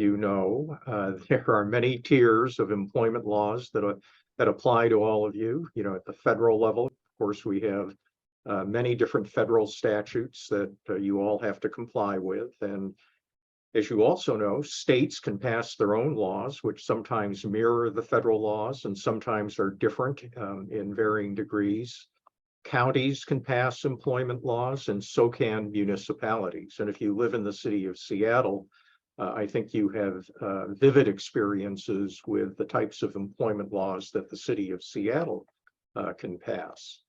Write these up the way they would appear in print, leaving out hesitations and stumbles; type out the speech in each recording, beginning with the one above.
There are many tiers of employment laws that apply to all of you. At the federal level, of course, we have many different federal statutes that you all have to comply with. And as you also know, states can pass their own laws, which sometimes mirror the federal laws and sometimes are different in varying degrees. Counties can pass employment laws, and so can municipalities. And if you live in the city of Seattle, I think you have vivid experiences with the types of employment laws that the city of Seattle can pass.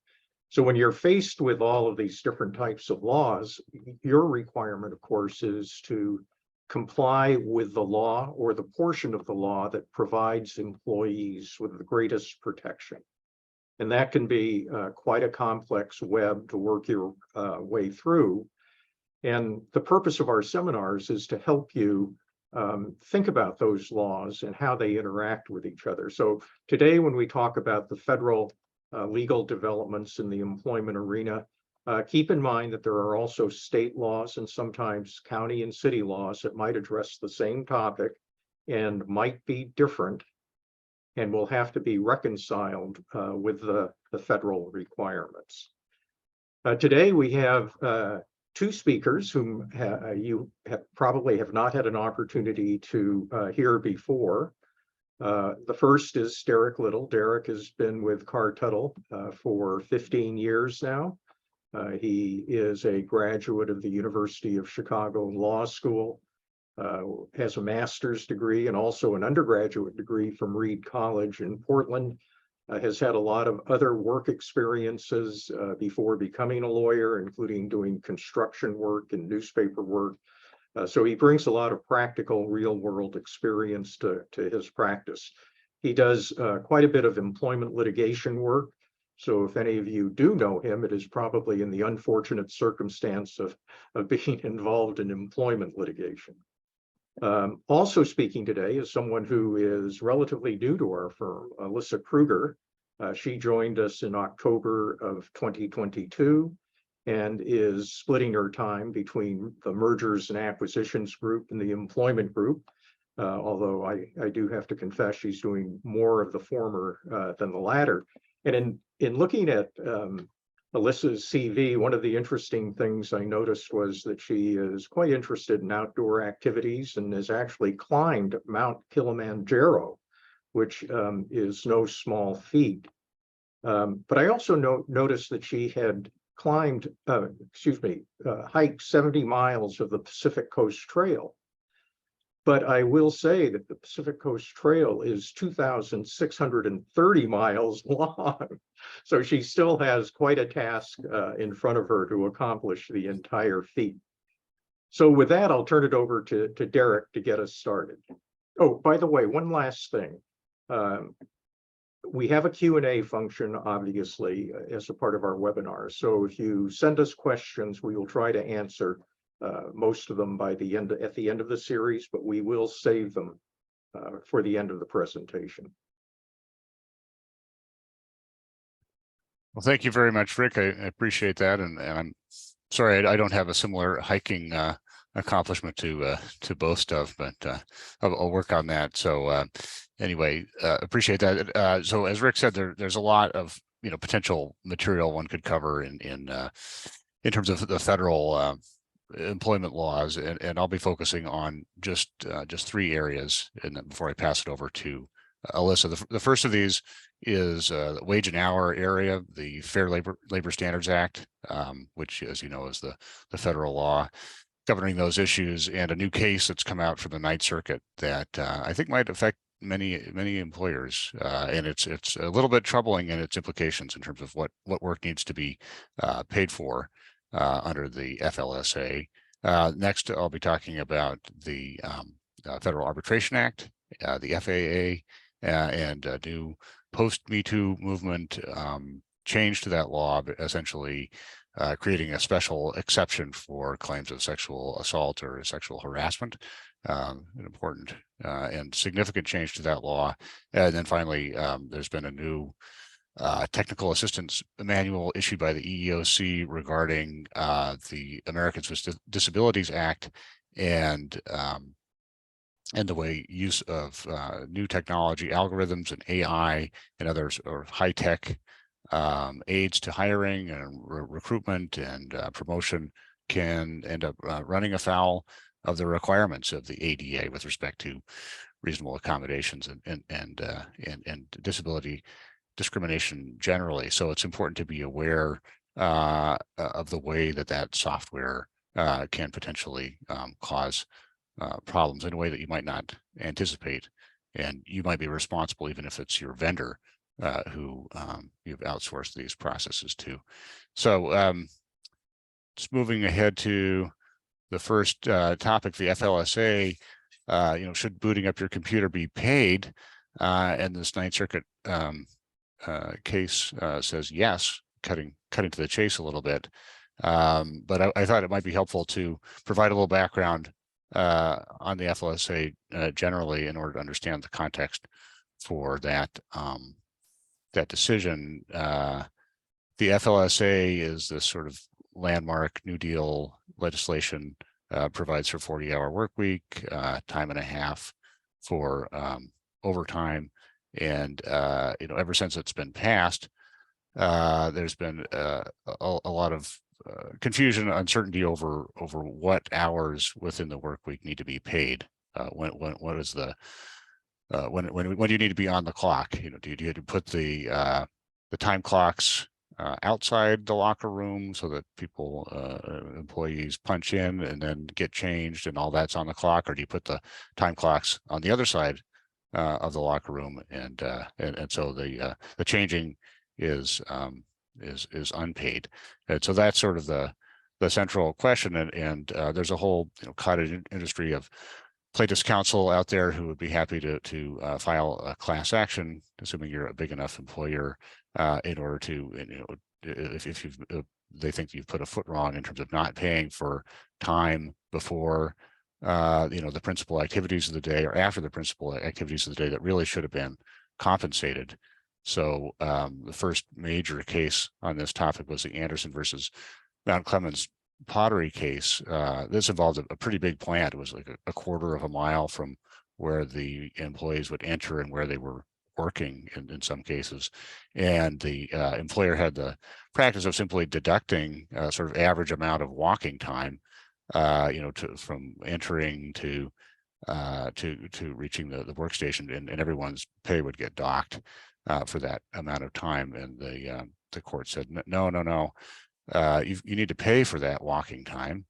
So when you're faced with all of these different types of laws, your requirement, of course, is to comply with the law or the portion of the law that provides employees with the greatest protection. And that can be quite a complex web to work your way through. And the purpose of our seminars is to help you think about those laws and how they interact with each other. So today, when we talk about the federal legal developments in the employment arena, keep in mind that there are also state laws and sometimes county and city laws that might address the same topic and might be different and will have to be reconciled with the federal requirements. Today, we have two speakers whom you probably have not had an opportunity to hear before. The first is Derek Little. Derek has been with Carr Tuttle for 15 years now. He is a graduate of the University of Chicago Law School, has a master's degree and also an undergraduate degree from Reed College in Portland. Has had a lot of other work experiences before becoming a lawyer, including doing construction work and newspaper work. So he brings a lot of practical real world experience to his practice. He does quite a bit of employment litigation work. So if any of you do know him, it is probably in the unfortunate circumstance of being involved in employment litigation. Also speaking today is someone who is relatively new to our firm, Alyssa Krueger. She joined us in October of 2022 and is splitting her time between the mergers and acquisitions group and the employment group. Although I do have to confess she's doing more of the former than the latter. And in looking at Alyssa's CV, one of the interesting things I noticed was that she is quite interested in outdoor activities and has actually climbed Mount Kilimanjaro, which is no small feat. But I also noticed that she had hiked 70 miles of the Pacific Coast Trail. But I will say that the Pacific Coast Trail is 2,630 miles long. So she still has quite a task in front of her to accomplish the entire feat. So with that, I'll turn it over to Derek to get us started. Oh, by the way, one last thing. We have a Q&A function, obviously, as a part of our webinar. So if you send us questions, we will try to answer most of them at the end of the series, but we will save them for the end of the presentation. Well, thank you very much, Rick. I appreciate that, and I'm sorry I don't have a similar hiking accomplishment to boast of, but I'll work on that. So anyway, appreciate that. So as Rick said, there's a lot of potential material one could cover in terms of the federal employment laws, and I'll be focusing on just three areas, and then before I pass it over to Alyssa. The first of these is the wage and hour area, the Fair Labor Standards Act, which, as you know, is the federal law governing those issues, and a new case that's come out from the Ninth Circuit that I think might affect many employers, and it's a little bit troubling in its implications in terms of what work needs to be paid for under the FLSA. Next, I'll be talking about the Federal Arbitration Act, the FAA, and a new post-Me Too movement change to that law, essentially creating a special exception for claims of sexual assault or sexual harassment. An important and significant change to that law. And then finally, there's been a new technical assistance manual issued by the EEOC regarding the Americans with Disabilities Act, and and the way use of new technology, algorithms, and AI and others, or high-tech aids to hiring and recruitment and promotion can end up running afoul of the requirements of the ADA with respect to reasonable accommodations and disability discrimination generally. So it's important to be aware of the way that software can potentially cause problems in a way that you might not anticipate. And you might be responsible even if it's your vendor who you've outsourced these processes to. So just moving ahead to the first topic, the FLSA, should booting up your computer be paid? And this Ninth Circuit case says yes, cutting to the chase a little bit. But I thought it might be helpful to provide a little background on the FLSA generally in order to understand the context for that decision. The FLSA is this sort of landmark New Deal legislation, provides for 40-hour work week, time and a half for overtime. And ever since it's been passed, there's been a lot of confusion, uncertainty over what hours within the work week need to be paid. What is the when do you need to be on the clock? Do you need to put the time clocks outside the locker room so that people, employees punch in and then get changed and all that's on the clock, or do you put the time clocks on the other side of the locker room, and so the changing is unpaid? And so that's sort of the central question, and there's a whole cottage industry of plaintiffs' counsel out there who would be happy to file a class action, assuming you're a big enough employer, in order to, if you've they think you've put a foot wrong in terms of not paying for time before the principal activities of the day or after the principal activities of the day that really should have been compensated. So the first major case on this topic was the Anderson versus Mount Clemens pottery case. This involved a pretty big plant. It was like a quarter of a mile from where the employees would enter and where they were working in some cases. And the employer had the practice of simply deducting a sort of average amount of walking time, from entering to reaching the workstation, and everyone's pay would get docked for that amount of time. And the court said, no. You need to pay for that walking time.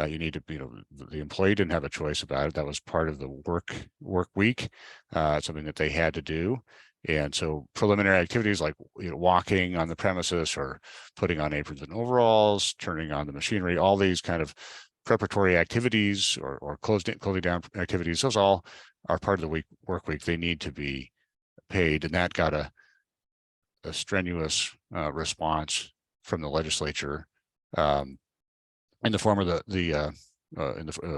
You need to, the employee didn't have a choice about it. That was part of the work week, something that they had to do. And so preliminary activities like walking on the premises or putting on aprons and overalls, turning on the machinery, all these kind of preparatory activities or closing down activities, those all are part of the work week. They need to be paid, and that got a strenuous response from the legislature in the form of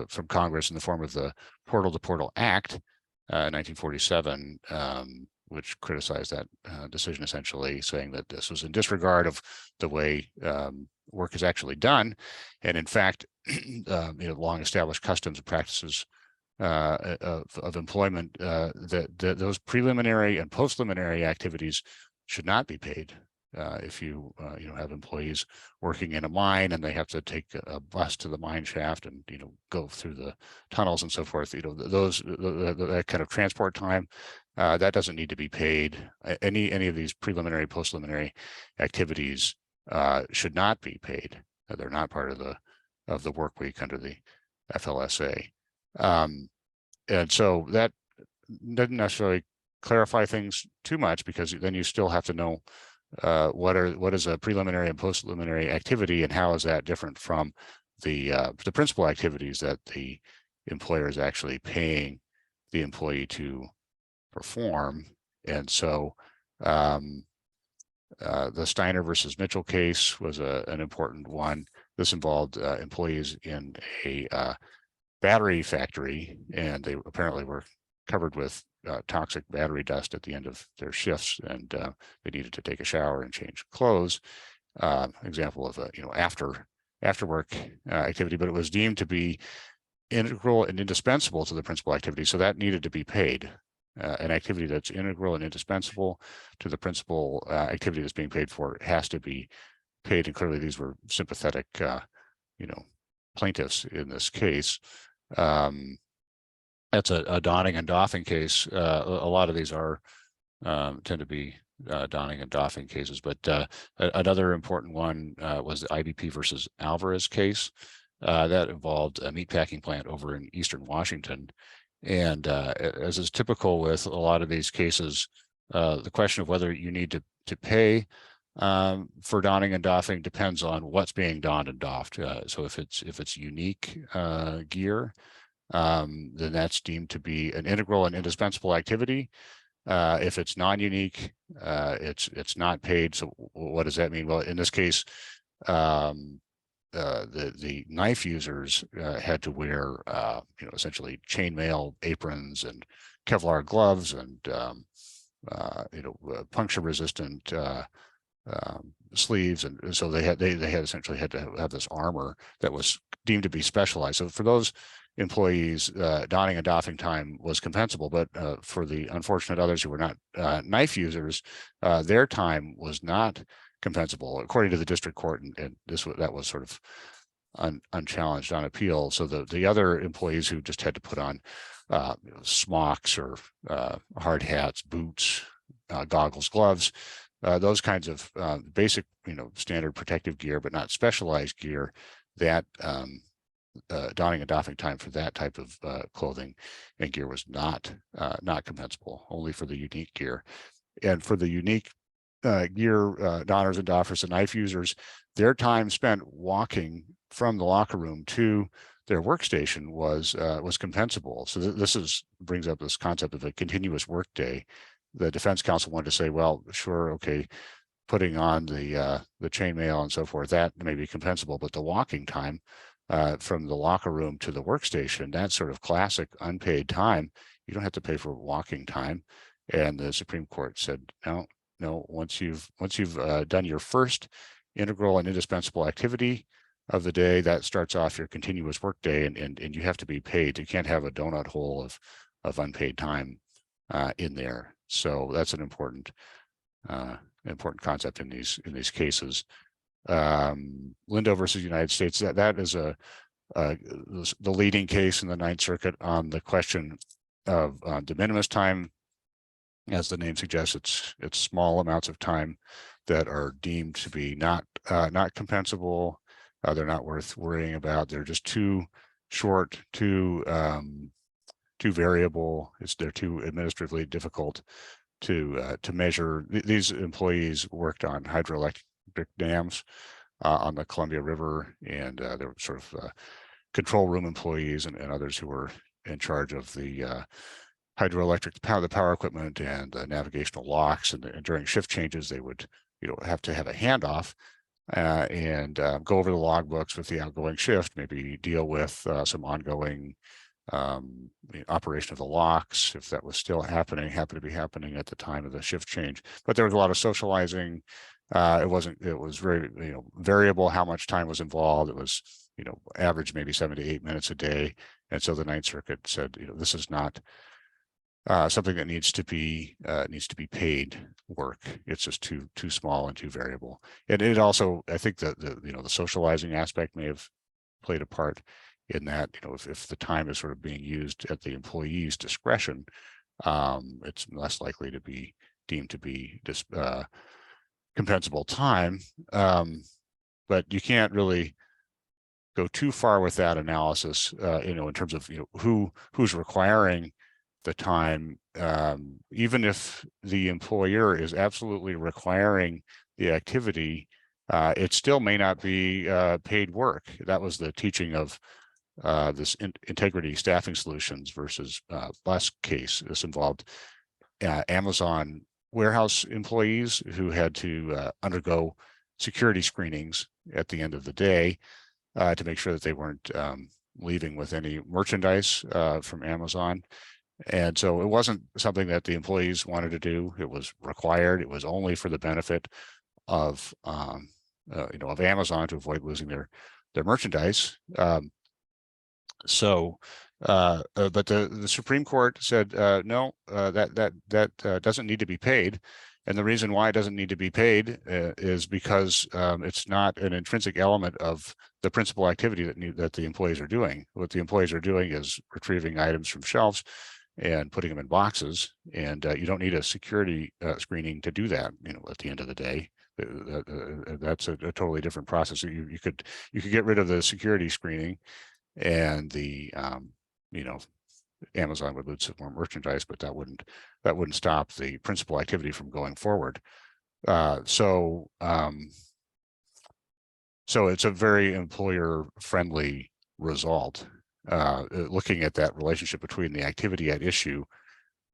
from Congress in the form of the Portal to Portal Act in 1947, which criticized that decision, essentially saying that this was in disregard of the way work is actually done, and in fact, long established customs and practices of employment, that those preliminary and post-preliminary activities should not be paid. If you have employees working in a mine and they have to take a bus to the mine shaft and go through the tunnels and so forth, that kind of transport time, that doesn't need to be paid. Any of these preliminary, post-preliminary activities should not be paid. They're not part of the work week under the FLSA, and so that doesn't necessarily clarify things too much, because then you still have to know what is a preliminary and post-preliminary activity, and how is that different from the principal activities that the employer is actually paying the employee to perform. And so the Steiner versus Mitchell case was an important one. This involved employees in a battery factory, and they apparently were covered with toxic battery dust at the end of their shifts, and they needed to take a shower and change clothes. Example of a after work activity, but it was deemed to be integral and indispensable to the principal activity. So that needed to be paid. An activity that's integral and indispensable to the principal activity that's being paid for has to be paid. And clearly these were sympathetic, plaintiffs in this case. That's a donning and doffing case. A lot of these are tend to be donning and doffing cases, but another important one was the IBP versus Alvarez case. That involved a meatpacking plant over in Eastern Washington. And as is typical with a lot of these cases, the question of whether you need to pay for donning and doffing depends on what's being donned and doffed. So if it's unique gear, then that's deemed to be an integral and indispensable activity. If it's non-unique, it's not paid. So what does that mean? Well, in this case, the knife users had to wear, essentially chainmail aprons and Kevlar gloves and puncture resistant sleeves, and so they essentially had to have this armor that was deemed to be specialized. So for those employees, donning and doffing time was compensable, but for the unfortunate others who were not knife users, their time was not compensable, according to the district court, and that was sort of unchallenged on appeal. So the other employees who just had to put on smocks or hard hats, boots, goggles, gloves, those kinds of basic, standard protective gear, but not specialized gear, that donning and doffing time for that type of clothing and gear was not compensable, only for the unique gear. And for the unique gear, donners and doffers and knife users, their time spent walking from the locker room to their workstation was compensable. So this brings up this concept of a continuous workday. The defense counsel wanted to say, well, sure, okay, putting on the chainmail and so forth, that may be compensable, but the walking time from the locker room to the workstation, that's sort of classic unpaid time. You don't have to pay for walking time. And the Supreme Court said, no, once you've done your first integral and indispensable activity of the day, that starts off your continuous workday, and you have to be paid. You can't have a donut hole of unpaid time in there. So that's an important concept in these cases. Lindo versus United States, that is the leading case in the Ninth Circuit on the question of de minimis time. As the name suggests, it's small amounts of time that are deemed to be not compensable. They're not worth worrying about. They're just too short, too variable. They're too administratively difficult to measure. These employees worked on hydroelectric dams on the Columbia River, and there were sort of control room employees and others who were in charge of the hydroelectric the power equipment and navigational locks, and during shift changes they would have to have a handoff and go over the logbooks with the outgoing shift, maybe deal with some ongoing operation of the locks if that was still happened to be happening at the time of the shift change. But there was a lot of socializing. It was very variable how much time was involved. It was average maybe 7 to 8 minutes a day, and so the Ninth Circuit said this is not something that needs to be paid work. It's just too small and too variable. And it also, I think that the socializing aspect may have played a part in that. If the time is sort of being used at the employee's discretion, it's less likely to be deemed to be compensable time. But you can't really go too far with that analysis, in terms of who's requiring the time. Even if the employer is absolutely requiring the activity, it still may not be paid work. That was the teaching of this Integrity Staffing Solutions versus Bus case. This involved Amazon warehouse employees who had to undergo security screenings at the end of the day to make sure that they weren't leaving with any merchandise from Amazon. And so it wasn't something that the employees wanted to do. It was required. It was only for the benefit of of Amazon to avoid losing their merchandise. So, but the Supreme Court said no, that doesn't need to be paid, and the reason why it doesn't need to be paid is because it's not an intrinsic element of the principal activity that the employees are doing. What the employees are doing is retrieving items from shelves and putting them in boxes, and you don't need a security screening to do that. At the end of the day, that's a totally different process. You could get rid of the security screening and the Amazon would lose some more merchandise, but that wouldn't stop the principal activity from going forward. So it's a very employer friendly result, looking at that relationship between the activity at issue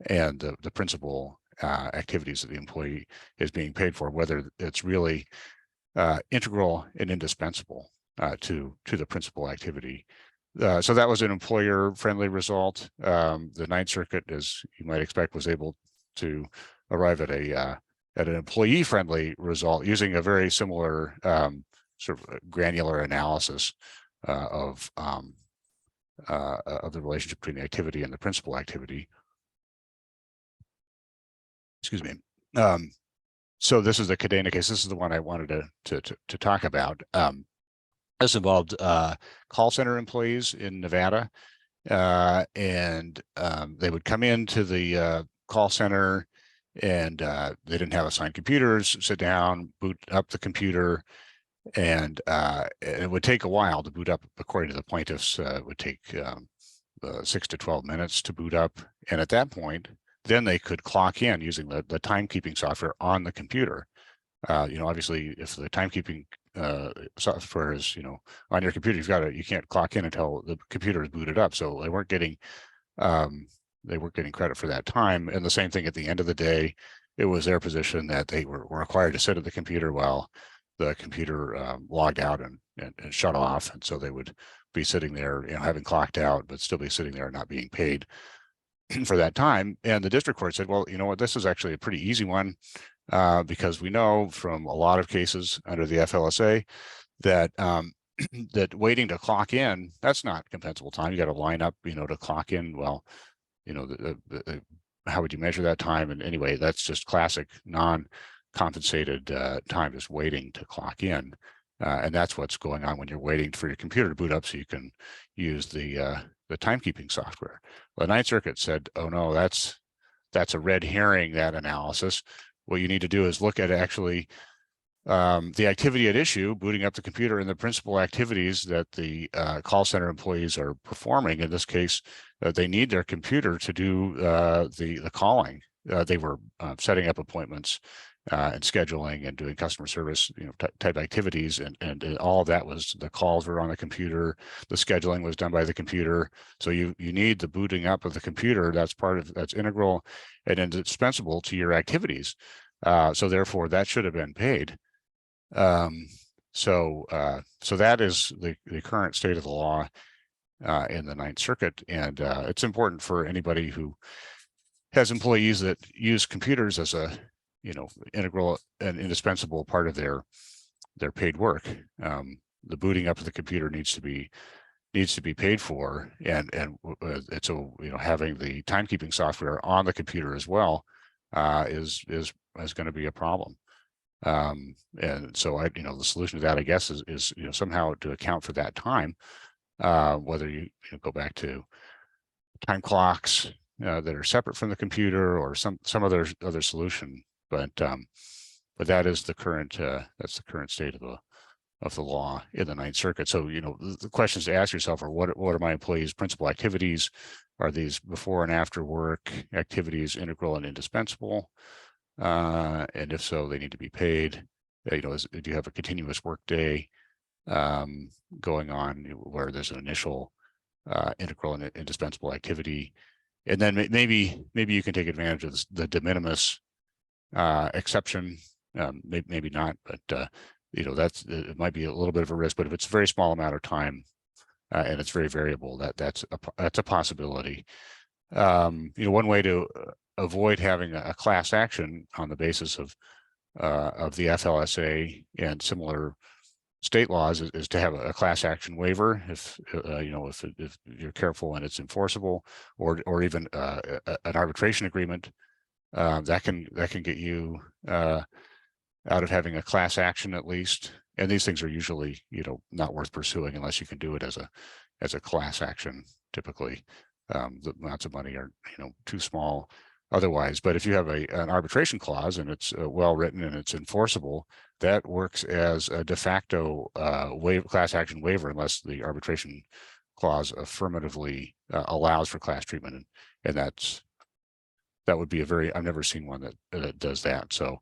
and the principal activities that the employee is being paid for, whether it's really integral and indispensable to the principal activity. So that was an employer-friendly result. The Ninth Circuit, as you might expect, was able to arrive at an employee-friendly result using a very similar sort of granular analysis of the relationship between the activity and the principal activity. Excuse me. So this is the Cadena case. This is the one I wanted to talk about. This involved call center employees in Nevada, and they would come into the call center, and they didn't have assigned computers, sit down, boot up the computer, and it would take a while to boot up. According to the plaintiffs, it would take 6 to 12 minutes to boot up. And at that point, then they could clock in using the timekeeping software on the computer. Obviously, if the timekeeping software is, on your computer, you can't clock in until the computer is booted up. So they weren't getting credit for that time. And the same thing at the end of the day, it was their position that they were required to sit at the computer while the computer logged out and shut off. And so they would be sitting there, having clocked out, but still be sitting there and not being paid for that time. And the district court said, well, you know what, this is actually a pretty easy one, because we know from a lot of cases under the FLSA that that waiting to clock in, that's not compensable time. You got to line up, to clock in. Well, how would you measure that time? And anyway, that's just classic non-compensated time, just waiting to clock in. And that's what's going on when you're waiting for your computer to boot up so you can use the timekeeping software. The Ninth Circuit said, oh no, that's a red herring, that analysis. What you need to do is look at actually the activity at issue, booting up the computer, and the principal activities that the call center employees are performing. In this case, they need their computer to do the calling. They were setting up appointments and scheduling and doing customer service, type activities, and all of that was, the calls were on the computer, the scheduling was done by the computer. So you need the booting up of the computer. That's integral and indispensable to your activities. So therefore, that should have been paid. So that is the current state of the law in the Ninth Circuit, and it's important for anybody who has employees that use computers as a integral and indispensable part of their paid work. The booting up of the computer needs to be paid for, and it's having the timekeeping software on the computer as well is going to be a problem. And so the solution to that, I guess, is somehow to account for that time, whether you go back to time clocks that are separate from the computer, or some other solution. But that is the current that's the current state of the law in the Ninth Circuit. So the questions to ask yourself are, what are my employees' principal activities? Are these before and after work activities integral and indispensable? And if so, they need to be paid. Do you have a continuous work day going on where there's an initial integral and indispensable activity? And then maybe you can take advantage of the de minimis exception. Maybe not, but it might be a little bit of a risk. But if it's a very small amount of time and it's very variable, that's a possibility. One way to avoid having a class action on the basis of the FLSA and similar state laws is to have a class action waiver if if you're careful and it's enforceable, or even an arbitration agreement that can get you out of having a class action at least. And these things are usually not worth pursuing unless you can do it as a class action. Typically, the amounts of money are too small otherwise. But if you have an arbitration clause and it's well written and it's enforceable, that works as a de facto class action waiver unless the arbitration clause affirmatively allows for class treatment, and that would be I've never seen one that does that. So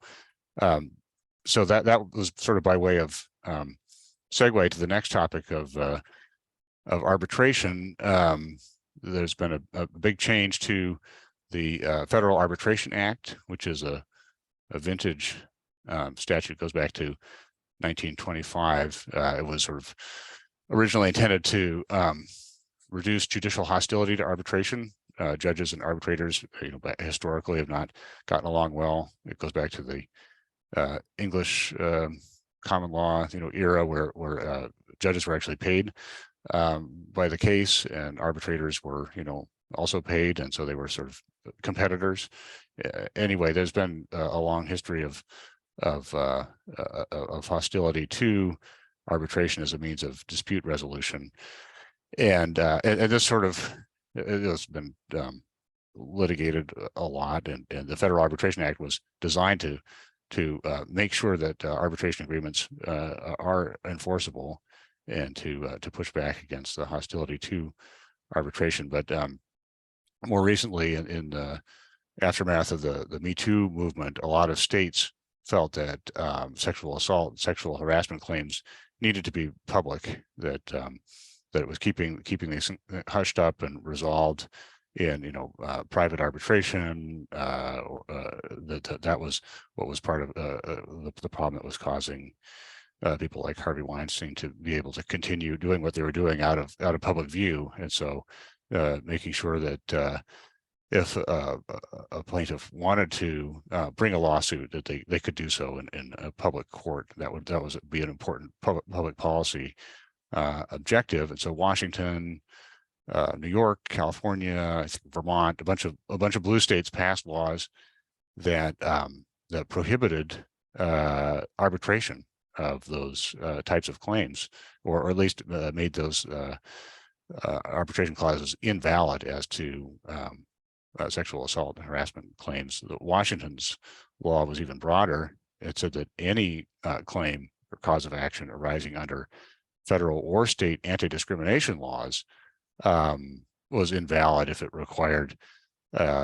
so that was sort of by way of segue to the next topic of arbitration. There's been a big change to the Federal Arbitration Act, which is a vintage statute, goes back to 1925. It was sort of originally intended to reduce judicial hostility to arbitration. Judges and arbitrators, historically have not gotten along well. It goes back to the English common law, era where judges were actually paid by the case, and arbitrators were, also paid, and so they were sort of competitors. Anyway, there's been a long history of hostility to arbitration as a means of dispute resolution, and this sort of has been litigated a lot, and the Federal Arbitration Act was designed to make sure that arbitration agreements are enforceable and to push back against the hostility to arbitration. But more recently, in the aftermath of the Me Too movement, a lot of states felt that sexual assault, sexual harassment claims needed to be public, that it was keeping these hushed up and resolved in private arbitration. That was what was part of the problem that was causing people like Harvey Weinstein to be able to continue doing what they were doing out of public view. And so making sure that if a plaintiff wanted to bring a lawsuit, that they could do so in a public court, that would be an important public policy objective. And so Washington, New York, California, I think Vermont, a bunch of blue states passed laws that that prohibited arbitration of those types of claims, or at least made those arbitration clauses invalid as to sexual assault and harassment claims. Washington's law was even broader. It said that any claim or cause of action arising under federal or state anti-discrimination laws was invalid if it required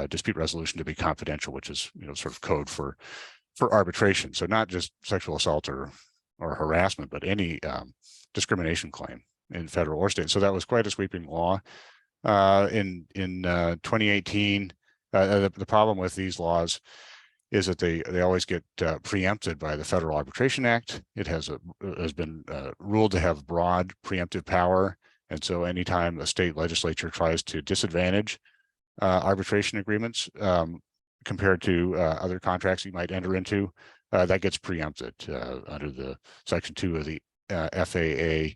dispute resolution to be confidential, which is sort of code for arbitration. So not just sexual assault or harassment, but any discrimination claim in federal or state. So that was quite a sweeping law. In 2018, the problem with these laws is that they always get preempted by the Federal Arbitration Act. It has been ruled to have broad preemptive power, and so anytime a state legislature tries to disadvantage arbitration agreements compared to other contracts you might enter into, that gets preempted under the Section 2 of the FAA.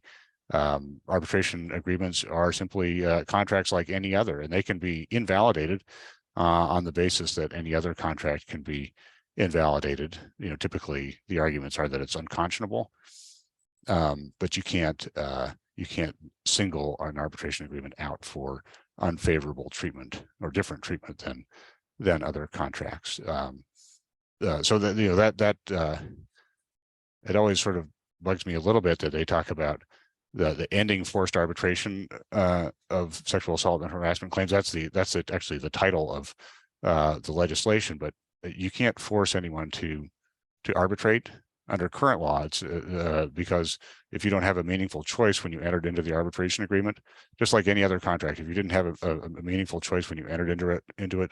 Arbitration agreements are simply contracts like any other, and they can be invalidated on the basis that any other contract can be invalidated. Typically the arguments are that it's unconscionable, but you can't single an arbitration agreement out for unfavorable treatment or different treatment than other contracts. So that it always sort of bugs me a little bit that they talk about the ending forced arbitration of sexual assault and harassment claims. That's actually the title of the legislation, but you can't force anyone to arbitrate under current law. It's because if you don't have a meaningful choice when you entered into the arbitration agreement, just like any other contract, if you didn't have a meaningful choice when you entered into it,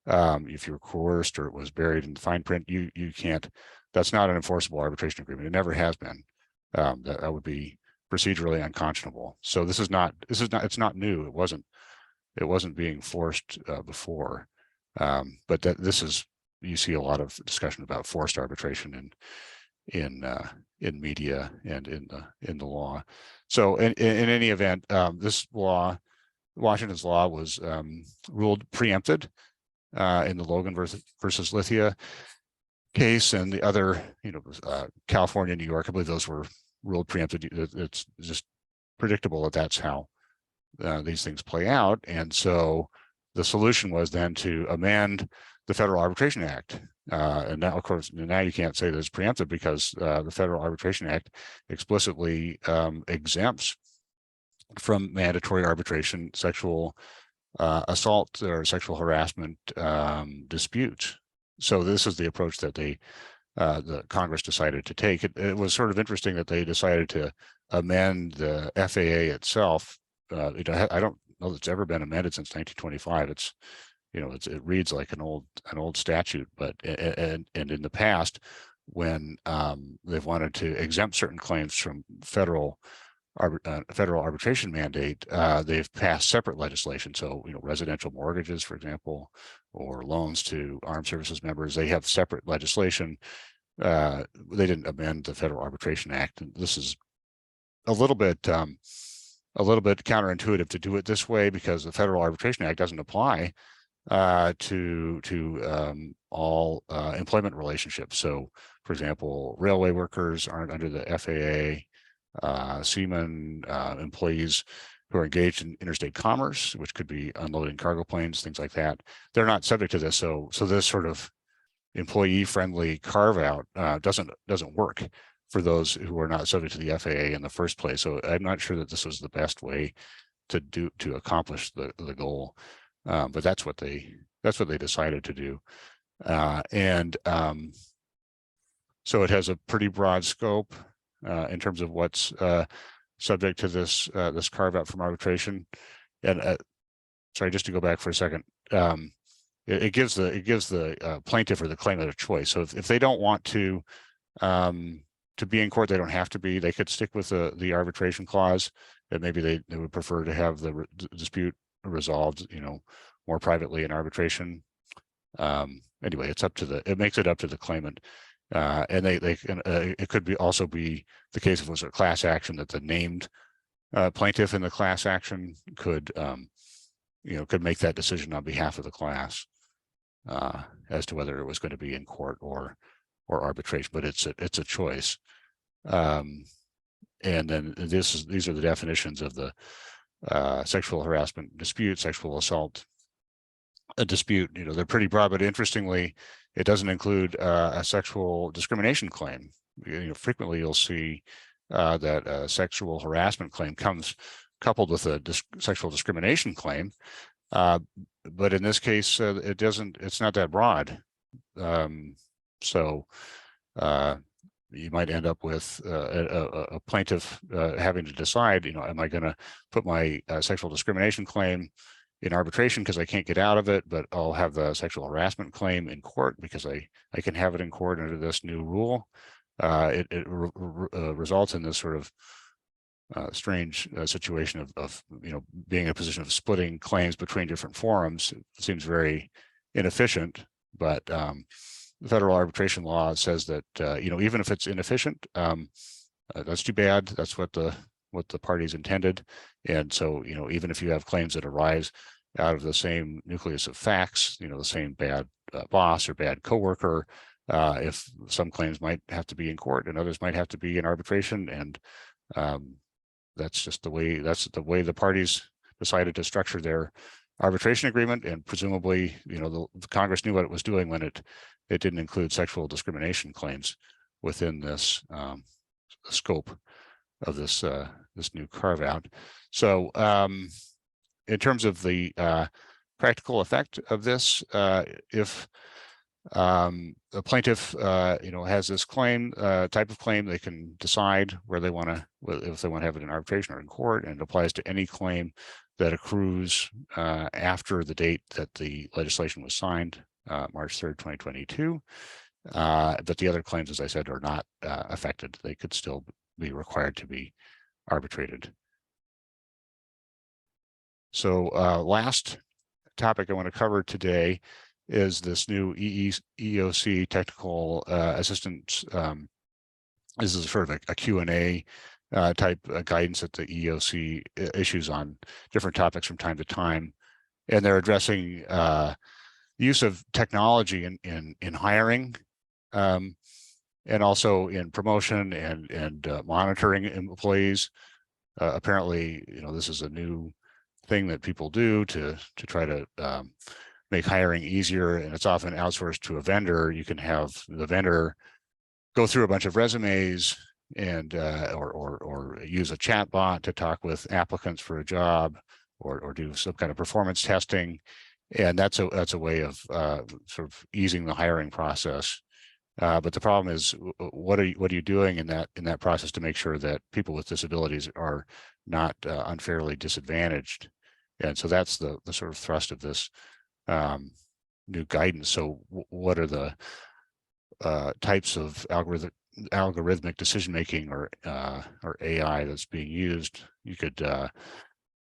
if you were coerced or it was buried in the fine print, you can't. That's not an enforceable arbitration agreement. It never has been. That would be procedurally unconscionable. So it's not new. It wasn't being forced before, but you see a lot of discussion about forced arbitration in media and in the law. So in any event, this law, Washington's law, was ruled preempted in the Logan versus Lithia case, and the other, California, New York, I believe those were ruled preempted. It's just predictable that that's how these things play out. And so the solution was then to amend the Federal Arbitration Act. And now, of course, now you can't say that it's preempted because the Federal Arbitration Act explicitly exempts from mandatory arbitration sexual assault or sexual harassment disputes. So this is the approach that the Congress decided to take. It was sort of interesting that they decided to amend the FAA itself. I don't know that it's ever been amended since 1925. It reads like an old statute, but and in the past, when they've wanted to exempt certain claims from federal arbitration mandate, they've passed separate legislation. So, residential mortgages, for example, or loans to armed services members, they have separate legislation. They didn't amend the Federal Arbitration Act. This is a little bit counterintuitive to do it this way because the Federal Arbitration Act doesn't apply to all employment relationships. So, for example, railway workers aren't under the FAA. Seamen, employees who are engaged in interstate commerce, which could be unloading cargo planes, things like that, they're not subject to this. So this sort of employee-friendly carve-out doesn't work for those who are not subject to the FAA in the first place. So I'm not sure that this was the best way to accomplish the goal, but that's what they decided to do, and so it has a pretty broad scope in terms of what's subject to this carve out from arbitration. And sorry, just to go back for a second, it gives the plaintiff or the claimant a choice. So if they don't want to be in court, they don't have to be. They could stick with the arbitration clause, and maybe they would prefer to have the dispute resolved, more privately in arbitration. Anyway, it makes it up to the claimant. And they can, it could also be the case if it was a class action that the named plaintiff in the class action could make that decision on behalf of the class as to whether it was going to be in court or arbitration. But it's a choice. And then these are the definitions of the sexual harassment dispute, sexual assault a dispute. They're pretty broad, but interestingly, it doesn't include a sexual discrimination claim. Frequently you'll see that a sexual harassment claim comes coupled with a sexual discrimination claim, but in this case, it's not that broad. So you might end up with a plaintiff having to decide, am I going to put my sexual discrimination claim in arbitration because I can't get out of it, but I'll have the sexual harassment claim in court because I can have it in court under this new rule. It results in this sort of strange situation of being in a position of splitting claims between different forums. It seems very inefficient, but the federal arbitration law says that even if it's inefficient, that's too bad. That's what the parties intended. And so, even if you have claims that arise out of the same nucleus of facts, the same bad boss or bad coworker, if some claims might have to be in court and others might have to be in arbitration, and that's the way the parties decided to structure their arbitration agreement. And presumably, the Congress knew what it was doing when it didn't include sexual discrimination claims within this scope of this new carve out. So in terms of the practical effect of this, if a plaintiff has this claim, type of claim, they can decide where they want to, if they want to have it in arbitration or in court, and it applies to any claim that accrues after the date that the legislation was signed, March 3rd, 2022. But the other claims, as I said, are not affected. They could still be required to be arbitrated. So last topic I want to cover today is this new EEOC technical assistance This is sort of a Q&A type guidance that the EEOC issues on different topics from time to time. And they're addressing use of technology in hiring, and also in promotion and monitoring employees. Apparently, this is a new thing that people do to try to make hiring easier, and it's often outsourced to a vendor. You can have the vendor go through a bunch of resumes and or use a chat bot to talk with applicants for a job, or do some kind of performance testing, and that's a way of sort of easing the hiring process. But the problem is, what are you doing in that process to make sure that people with disabilities are not unfairly disadvantaged? And so that's the sort of thrust of this new guidance. So what are the types of algorithmic decision making or AI that's being used? You could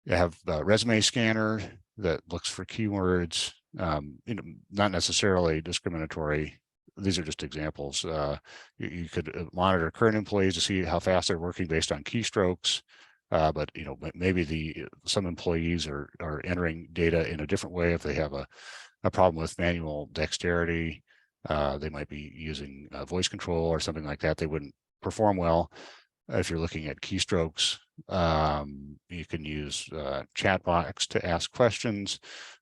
have a resume scanner that looks for keywords, not necessarily discriminatory. These are just examples. You could monitor current employees to see how fast they're working based on keystrokes. But maybe some employees are entering data in a different way. If they have a problem with manual dexterity, they might be using voice control or something like that. They wouldn't perform well. If you're looking at keystrokes, you can use chat box to ask questions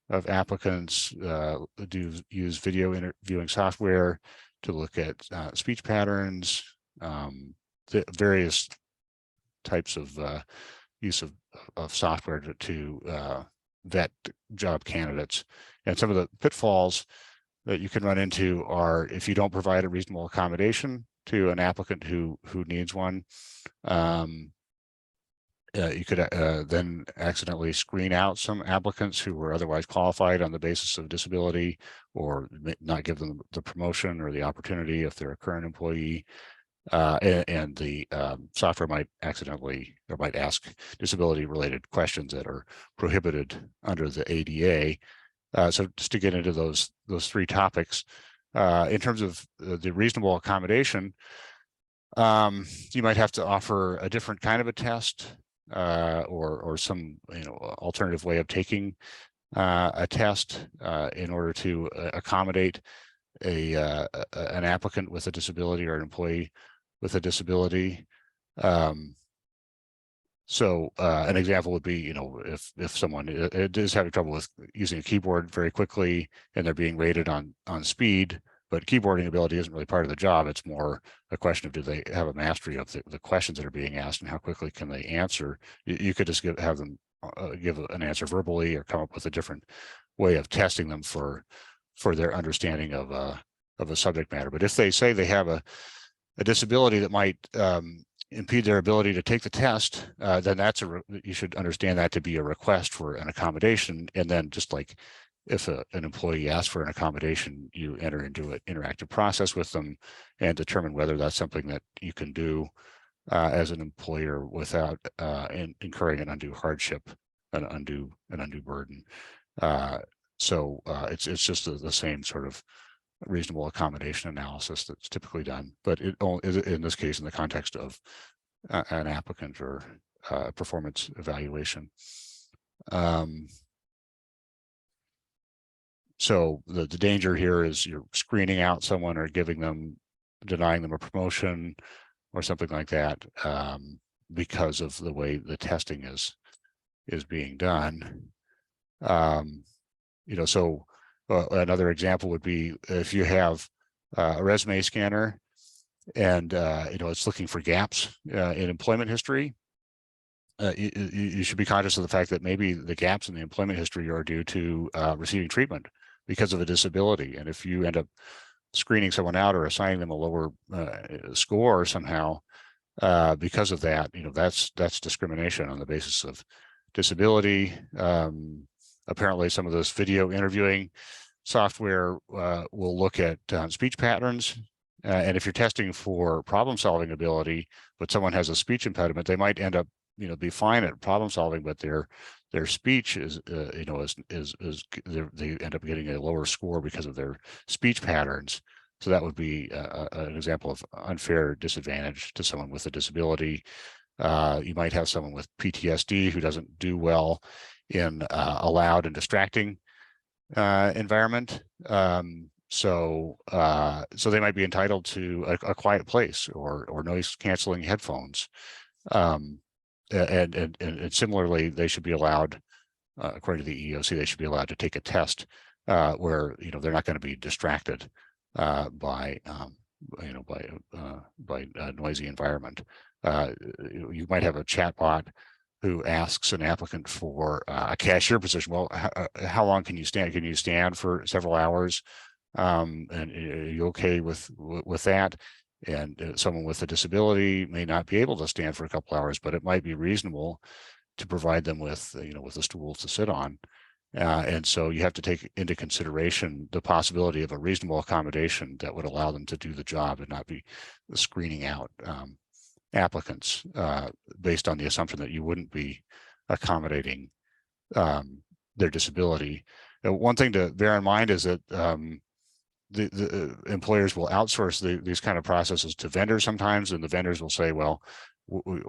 of applicants, use video interviewing software to look at speech patterns, the various types of use of software to vet job candidates. And some of the pitfalls that you can run into are if you don't provide a reasonable accommodation to an applicant who needs one. You could then accidentally screen out some applicants who were otherwise qualified on the basis of disability, or not give them the promotion or the opportunity if they're a current employee. And the software might accidentally or might ask disability related questions that are prohibited under the ADA. So just to get into those three topics, in terms of the reasonable accommodation, you might have to offer a different kind of a test, or some alternative way of taking a test in order to accommodate an applicant with a disability or an employee with a disability. So an example would be, if someone is having trouble with using a keyboard very quickly and they're being rated on speed, but keyboarding ability isn't really part of the job. It's more a question of, do they have a mastery of the questions that are being asked and how quickly can they answer? You could just have them give an answer verbally, or come up with a different way of testing them for their understanding of a subject matter. But if they say they have a disability that might impede their ability to take the test, then you should understand that to be a request for an accommodation. And then, just like if an employee asks for an accommodation, you enter into an interactive process with them and determine whether that's something that you can do as an employer without incurring an undue hardship, an undue burden. So it's just the same sort of reasonable accommodation analysis that's typically done, but it only is in this case in the context of an applicant or performance evaluation. So the danger here is you're screening out someone or denying them a promotion or something like that, because of the way the testing is being done. So another example would be if you have a resume scanner and it's looking for gaps in employment history. You should be conscious of the fact that maybe the gaps in the employment history are due to receiving treatment because of a disability. And if you end up screening someone out or assigning them a lower score somehow because of that, that's discrimination on the basis of disability. Apparently, some of this video interviewing software will look at speech patterns. And if you're testing for problem-solving ability, but someone has a speech impediment, they might end up, be fine at problem solving, but their speech is, they end up getting a lower score because of their speech patterns. So that would be an example of unfair disadvantage to someone with a disability. You might have someone with PTSD who doesn't do well in a loud and distracting environment. So they might be entitled to a quiet place or noise canceling headphones. And similarly, they should be allowed, according to the EEOC, they should be allowed to take a test where they're not going to be distracted by a noisy environment. You might have a chatbot who asks an applicant for a cashier position. Well, how long can you stand? Can you stand for several hours? And are you okay with that? And someone with a disability may not be able to stand for a couple hours, but it might be reasonable to provide them with with a stool to sit on. And so you have to take into consideration the possibility of a reasonable accommodation that would allow them to do the job and not be screening out applicants based on the assumption that you wouldn't be accommodating their disability. One thing to bear in mind is that the employers will outsource these kind of processes to vendors sometimes, and the vendors will say, well,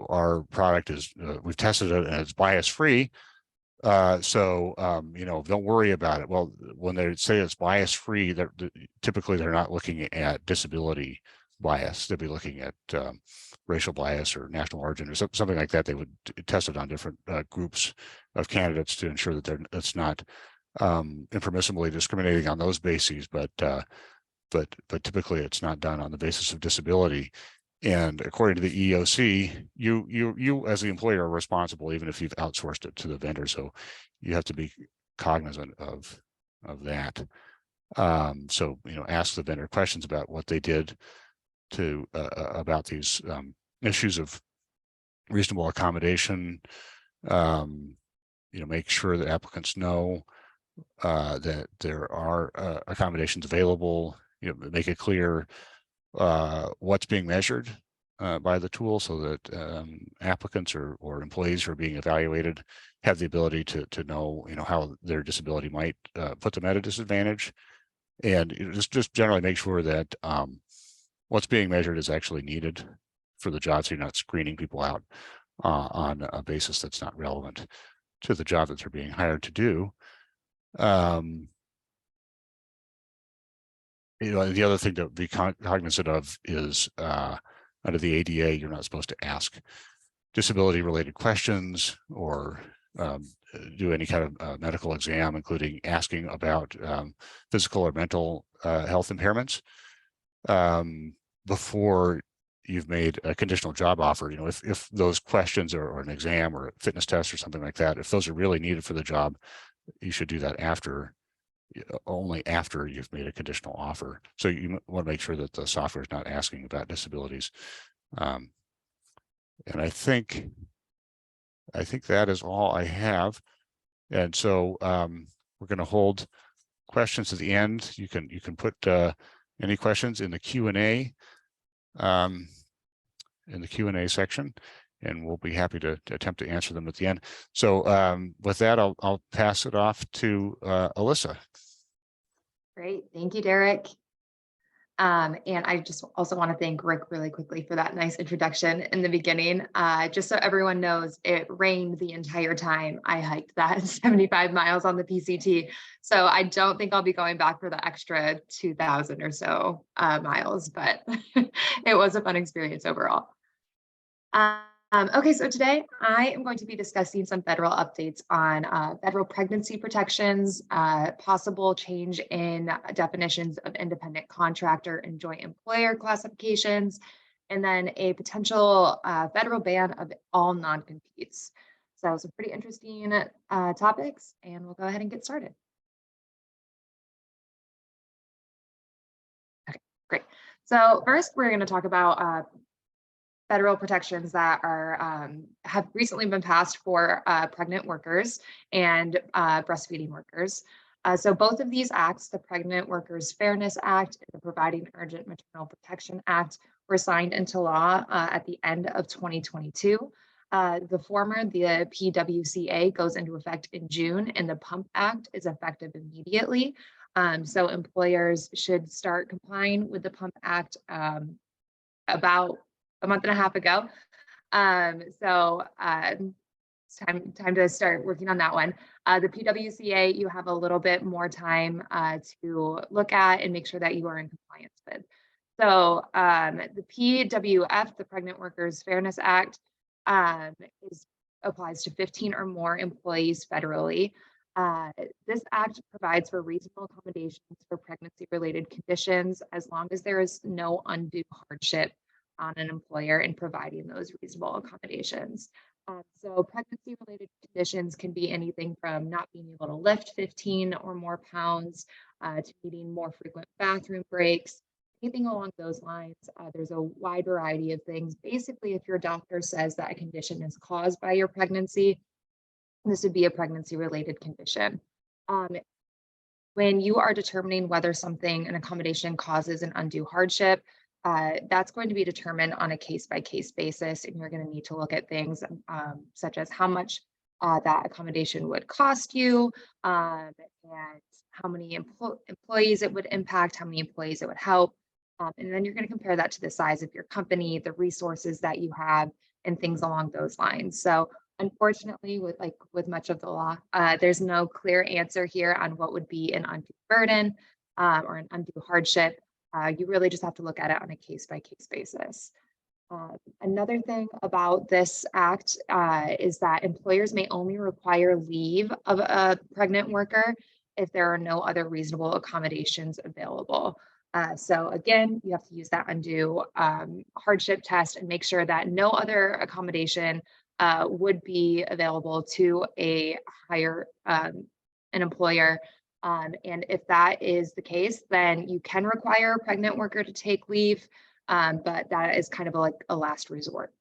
our product is, we've tested it and it's bias free. So don't worry about it. Well, when they say it's bias free, typically they're not looking at disability bias. They'll be looking at racial bias or national origin or something like that. They would test it on different groups of candidates to ensure that it's not impermissibly discriminating on those bases, but typically it's not done on the basis of disability. And according to the EEOC, you as the employer are responsible even if you've outsourced it to the vendor. So you have to be cognizant of that. So ask the vendor questions about what they did to about these issues of reasonable accommodation. Make sure that applicants know that there are accommodations available. Make it clear what's being measured by the tool, so that applicants or employees who are being evaluated have the ability to know how their disability might put them at a disadvantage, and just generally make sure that what's being measured is actually needed for the job, so you're not screening people out on a basis that's not relevant to the job that they're being hired to do. The other thing to be cognizant of is under the ADA, you're not supposed to ask disability related questions or do any kind of medical exam, including asking about physical or mental health impairments before you've made a conditional job offer. If those questions or an exam or a fitness test or something like that, if those are really needed for the job, you should do that only after you've made a conditional offer. So you want to make sure that the software is not asking about disabilities. And I think that is all I have. And so we're going to hold questions at the end. You can put any questions in the Q&A section, and we'll be happy to attempt to answer them at the end. So with that, I'll pass it off to Alyssa. Great, thank you, Derek. And I just also want to thank Rick really quickly for that nice introduction in the beginning. Just so everyone knows, it rained the entire time I hiked that 75 miles on the PCT. So I don't think I'll be going back for the extra 2,000 or so miles, but it was a fun experience overall. Okay, so today I am going to be discussing some federal updates on federal pregnancy protections, possible change in definitions of independent contractor and joint employer classifications, and then a potential federal ban of all non-competes. So some pretty interesting topics, and we'll go ahead and get started. Okay, great. So first, we're going to talk about federal protections that are have recently been passed for pregnant workers and breastfeeding workers. So both of these acts, the Pregnant Workers Fairness Act and the Providing Urgent Maternal Protection Act, were signed into law at the end of 2022. The former, the PWCA, goes into effect in June, and the PUMP Act is effective immediately. So employers should start complying with the Pump Act about a month and a half ago. It's time to start working on that one. The PWCA, you have a little bit more time to look at and make sure that you are in compliance with. So the PWF, the Pregnant Workers Fairness Act, applies to 15 or more employees federally. This act provides for reasonable accommodations for pregnancy-related conditions as long as there is no undue hardship on an employer in providing those reasonable accommodations. So pregnancy-related conditions can be anything from not being able to lift 15 or more pounds to needing more frequent bathroom breaks, anything along those lines. There's a wide variety of things. Basically, if your doctor says that a condition is caused by your pregnancy, this would be a pregnancy-related condition. When you are determining whether an accommodation causes an undue hardship, that's going to be determined on a case-by-case basis, and you're going to need to look at things such as how much that accommodation would cost you, and how many employees it would impact, how many employees it would help. And then you're going to compare that to the size of your company, the resources that you have, and things along those lines. So unfortunately, with much of the law, there's no clear answer here on what would be an undue burden or an undue hardship. You really just have to look at it on a case-by-case basis. Another thing about this act is that employers may only require leave of a pregnant worker if there are no other reasonable accommodations available. So again, you have to use that undue hardship test and make sure that no other accommodation would be available to a an employer. And if that is the case, then you can require a pregnant worker to take leave, but that is kind of like a last resort.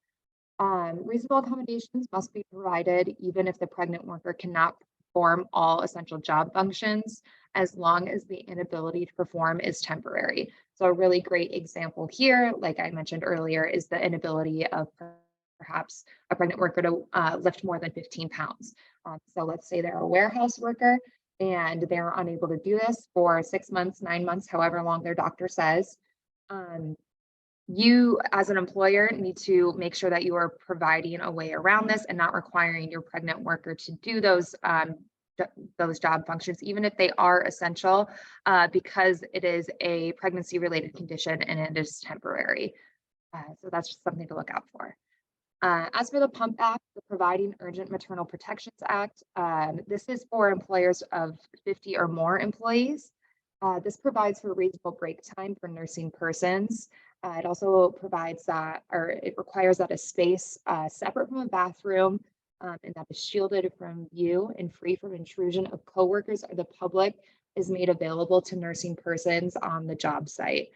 Reasonable accommodations must be provided even if the pregnant worker cannot perform all essential job functions, as long as the inability to perform is temporary. So a really great example here, like I mentioned earlier, is the inability of perhaps a pregnant worker to lift more than 15 pounds. So let's say they're a warehouse worker and they're unable to do this for 6 months, 9 months, however long their doctor says. You as an employer need to make sure that you are providing a way around this and not requiring your pregnant worker to do those job functions, even if they are essential, because it is a pregnancy-related condition and it is temporary. So that's just something to look out for. As for the PUMP Act, the Providing Urgent Maternal Protections Act, this is for employers of 50 or more employees. This provides for reasonable break time for nursing persons. It also provides that, or it requires that a space separate from a bathroom and that is shielded from view and free from intrusion of coworkers or the public is made available to nursing persons on the job site.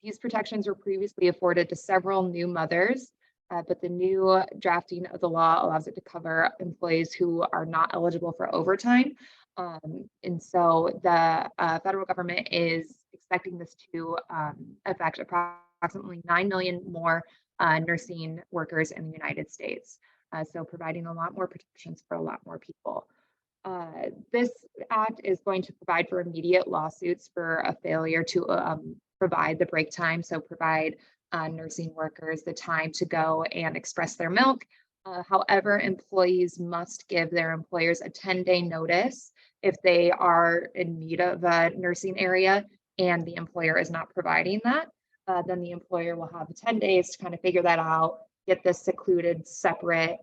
These protections were previously afforded to several new mothers, but the new drafting of the law allows it to cover employees who are not eligible for overtime. And so the federal government is expecting this to affect approximately 9 million more nursing workers in the United States. So providing a lot more protections for a lot more people. This act is going to provide for immediate lawsuits for a failure to provide the break time. So provide nursing workers the time to go and express their milk. However, employees must give their employers a 10-day notice if they are in need of a nursing area and the employer is not providing that. Then the employer will have 10 days to kind of figure that out, get this secluded, separate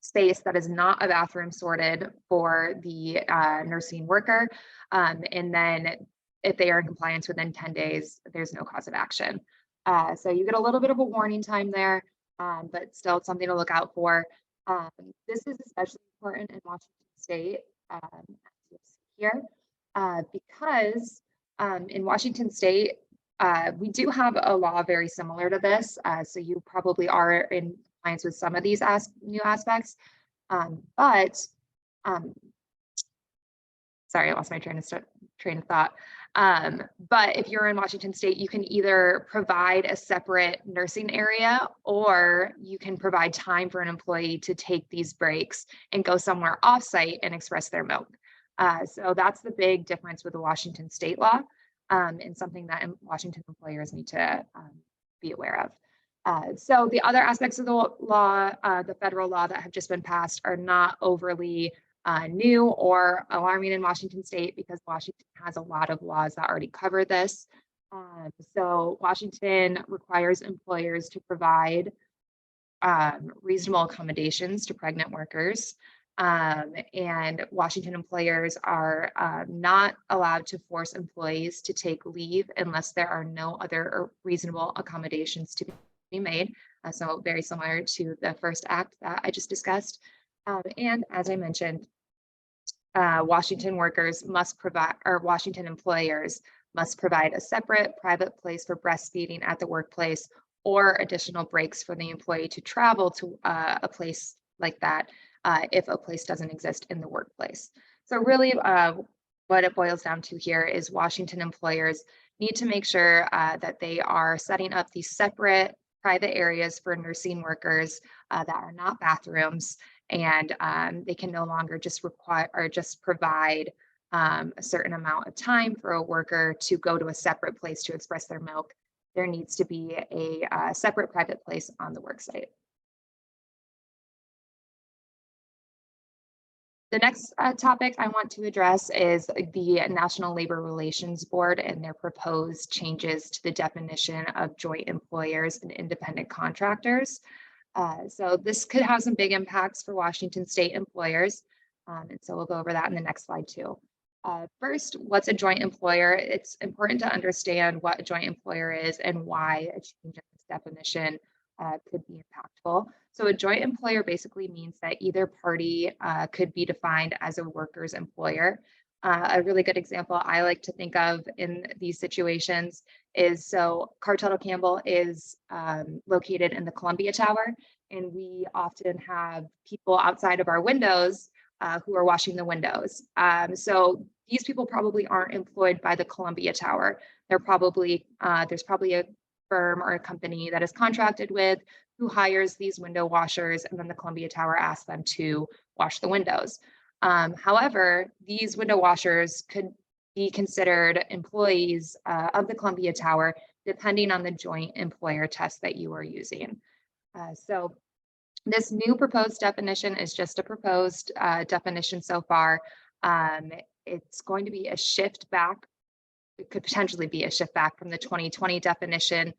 space that is not a bathroom sorted for the nursing worker. And then if they are in compliance within 10 days, there's no cause of action. So you get a little bit of a warning time there, but still it's something to look out for. This is especially important in Washington State, as you'll see here, because in Washington State, we do have a law very similar to this. So you probably are in compliance with some of these new aspects, but sorry, I lost my train of thought. But if you're in Washington State, you can either provide a separate nursing area, or you can provide time for an employee to take these breaks and go somewhere offsite and express their milk. So that's the big difference with the Washington state law, and something that Washington employers need to be aware of. So the other aspects of the law, the federal law that have just been passed, are not overly new or alarming in Washington state, because Washington has a lot of laws that already cover this. So Washington requires employers to provide reasonable accommodations to pregnant workers. And Washington employers are not allowed to force employees to take leave unless there are no other reasonable accommodations to be made. So very similar to the first act that I just discussed. And as I mentioned, Washington workers must provide, or Washington employers must provide a separate private place for breastfeeding at the workplace, or additional breaks for the employee to travel to a place like that if a place doesn't exist in the workplace. So really what it boils down to here is Washington employers need to make sure that they are setting up these separate private areas for nursing workers that are not bathrooms, and they can no longer just require or just provide a certain amount of time for a worker to go to a separate place to express their milk. There needs to be a separate private place on the work site. The next topic I want to address is the National Labor Relations Board and their proposed changes to the definition of joint employers and independent contractors. So this could have some big impacts for Washington state employers. And so we'll go over that in the next slide too. First, what's a joint employer? It's important to understand what a joint employer is and why a change in this definition could be impactful. So a joint employer basically means that either party could be defined as a worker's employer. A really good example I like to think of in these situations is, so Cartel Campbell is located in the Columbia Tower, and we often have people outside of our windows who are washing the windows. So these people probably aren't employed by the Columbia Tower. They're probably, there's probably a firm or a company that is contracted with who hires these window washers, and then the Columbia Tower asks them to wash the windows. However, these window washers could be considered employees of the Columbia Tower, depending on the joint employer test that you are using. So this new proposed definition is just a proposed definition so far. It's going to be a shift back. It could potentially be a shift back from the 2020 definition,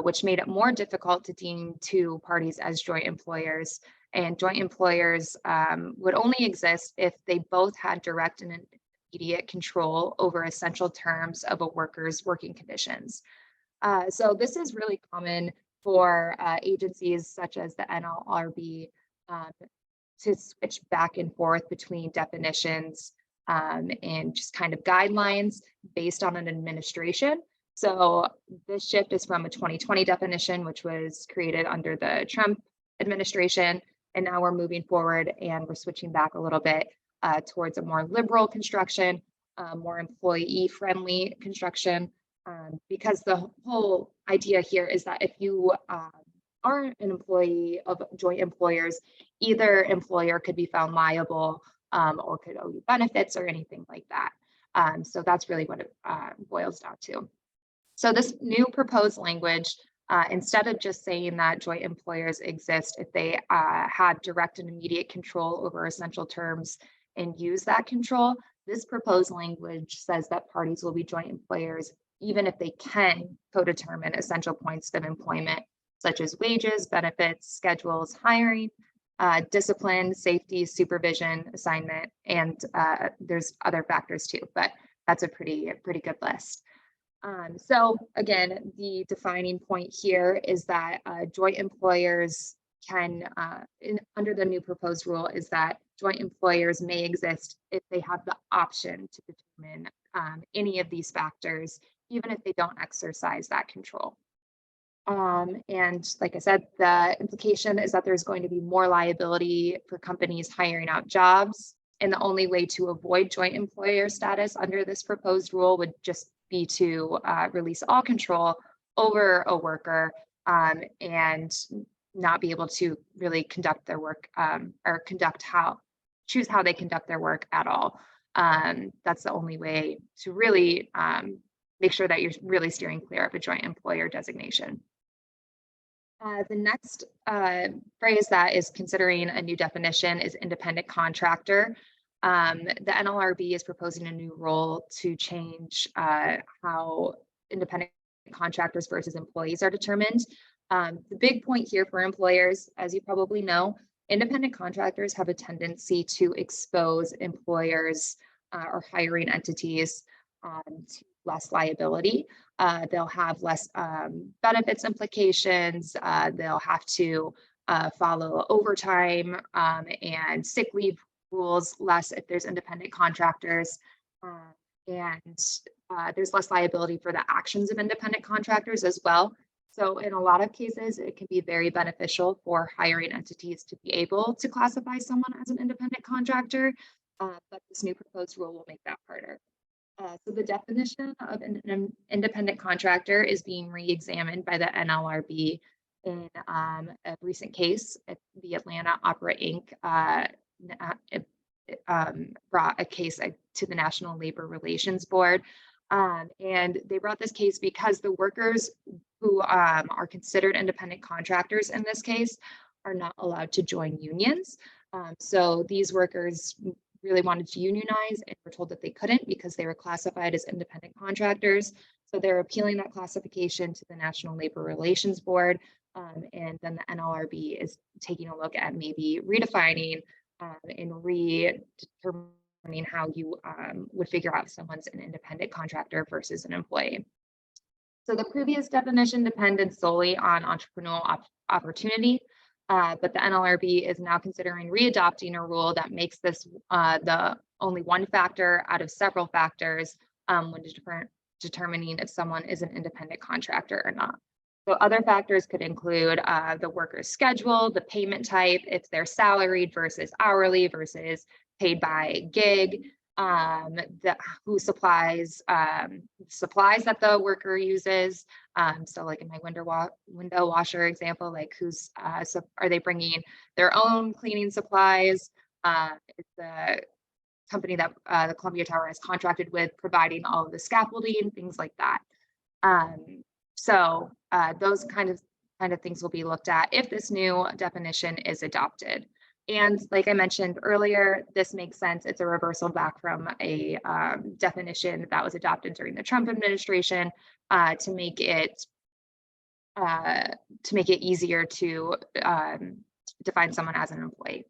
which made it more difficult to deem two parties as joint employers. And joint employers would only exist if they both had direct and immediate control over essential terms of a worker's working conditions. So this is really common for agencies such as the NLRB to switch back and forth between definitions and just kind of guidelines based on an administration. So this shift is from a 2020 definition, which was created under the Trump administration. And now we're moving forward and we're switching back a little bit towards a more liberal construction, more employee-friendly construction, because the whole idea here is that if you aren't an employee of joint employers, either employer could be found liable or could owe you benefits or anything like that. So that's really what it boils down to. So this new proposed language, instead of just saying that joint employers exist if they had direct and immediate control over essential terms and use that control, this proposed language says that parties will be joint employers even if they can co-determine essential points of employment, such as wages, benefits, schedules, hiring, discipline, safety, supervision, assignment, and there's other factors too, but that's a pretty good list. So again, the defining point here is that joint employers can, under the new proposed rule, is that joint employers may exist if they have the option to determine any of these factors, even if they don't exercise that control. And like I said, the implication is that there's going to be more liability for companies hiring out jobs. And the only way to avoid joint employer status under this proposed rule would just be to release all control over a worker and not be able to really conduct their work or choose how they conduct their work at all. That's the only way to really make sure that you're really steering clear of a joint employer designation. The next phrase that is considering a new definition is independent contractor. The NLRB is proposing a new rule to change how independent contractors versus employees are determined. The big point here for employers, as you probably know, independent contractors have a tendency to expose employers or hiring entities to less liability. They'll have less benefits implications. They'll have to follow overtime and sick leave rules less if there's independent contractors. And there's less liability for the actions of independent contractors as well. So in a lot of cases, it can be very beneficial for hiring entities to be able to classify someone as an independent contractor, but this new proposed rule will make that harder. So the definition of an independent contractor is being re-examined by the NLRB in a recent case. The Atlanta Opera Inc. Brought a case to the National Labor Relations Board. And they brought this case because the workers who are considered independent contractors in this case are not allowed to join unions. So these workers really wanted to unionize and were told that they couldn't because they were classified as independent contractors. So they're appealing that classification to the National Labor Relations Board. And then the NLRB is taking a look at maybe redefining and redetermining how you would figure out if someone's an independent contractor versus an employee. So the previous definition depended solely on entrepreneurial opportunity. But the NLRB is now considering readopting a rule that makes this the only one factor out of several factors when determining if someone is an independent contractor or not. So other factors could include the worker's schedule, the payment type, if they're salaried versus hourly versus paid by gig, who supplies supplies that the worker uses. So like in my window washer example, like so are they bringing their own cleaning supplies? Is the company that the Columbia Tower has contracted with providing all of the scaffolding and things like that. So those kind of things will be looked at if this new definition is adopted. And like I mentioned earlier, this makes sense. It's a reversal back from a definition that was adopted during the Trump administration to make it easier to define someone as an employee.